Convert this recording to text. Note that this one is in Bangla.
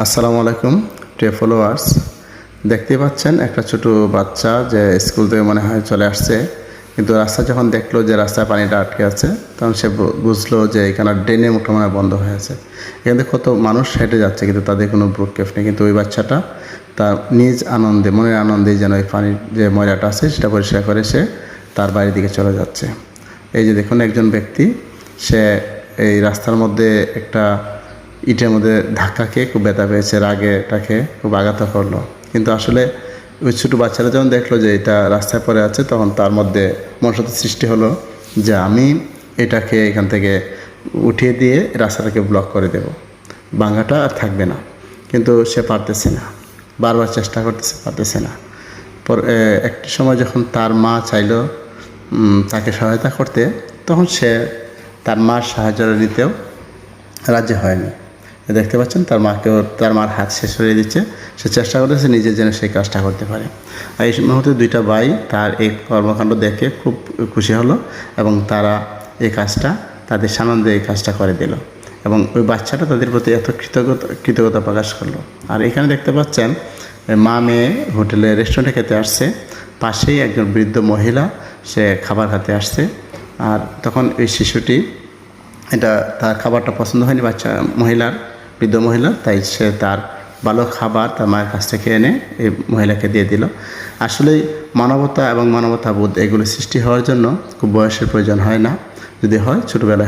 আসসালামু আলাইকুম প্রিয় ফলোয়ার্স, দেখতে পাচ্ছেন একটা ছোট বাচ্চা যে স্কুল থেকে মনে হয় চলে আসছে, কিন্তু রাস্তা যখন দেখলো যে রাস্তায় পানিটা আটকে আছে তখন সে বুঝলো যে এখানে ড্রেনের মুখটা মনে হয় বন্ধ হয়ে আছে। এখানে কত মানুষ হেঁটে যাচ্ছে কিন্তু তাদের কোনো ভ্রুক্ষেপ নেই, কিন্তু ওই বাচ্চাটা তার নিজ আনন্দে, মনের আনন্দেই যেন এই পানির যে ময়লাটা আছে সেটা পরিষ্কার করে সে তার বাড়ির দিকে চলে যাচ্ছে। এই যে দেখুন, একজন ব্যক্তি সে এই রাস্তার মধ্যে একটা ইটের মধ্যে ধাক্কা খেয়ে খুব ব্যথা পেয়েছে, রাগে তাকে খুব আঘাত করলো। কিন্তু আসলে ওই ছোটো বাচ্চারা যখন দেখলো যে এটা রাস্তায় পড়ে আছে, তখন তার মধ্যে মনুষ্যত্ব সৃষ্টি হলো যে আমি এটাকে এখান থেকে উঠিয়ে দিয়ে রাস্তাটাকে ব্লক করে দেব, ভাঙাটা আর থাকবে না। কিন্তু সে পারতেছে না, বারবার চেষ্টা করতেছে, পারতেছে না। একটি সময় যখন তার মা চাইলো তাকে সহায়তা করতে, তখন সে তার মার সাহায্য নিতেও রাজি হয়নি। দেখতে পাচ্ছেন তার মার হাত শেষ হয়ে দিচ্ছে, সে চেষ্টা করতেছে নিজে যেন সেই কাজটা করতে পারে। আর এই মুহূর্তে দুইটা ভাই তার এই কর্মকাণ্ড দেখে খুব খুশি হলো এবং তারা এই কাজটা তাদের সানন্দে এই কাজটা করে দিল এবং ওই বাচ্চাটা তাদের প্রতি এত কৃতজ্ঞতা প্রকাশ করলো। আর এখানে দেখতে পাচ্ছেন মা মেয়ে হোটেলে রেস্টুরেন্টে খেতে আসছে, পাশেই একজন বৃদ্ধ মহিলা সে খাবার খেতে আসছে। আর তখন ওই শিশুটি এটা তার খাবারটা পছন্দ হয়নি বৃদ্ধ মহিলার, তাই সে তার ভালো খাবার তার মায়ের কাছ থেকে এনে এই মহিলাকে দিয়ে দিল। আসলে মানবতা এবং মানবতাবোধ এগুলো সৃষ্টি হওয়ার জন্য খুব বয়সের প্রয়োজন হয় না, যদি হয় ছোটোবেলায়।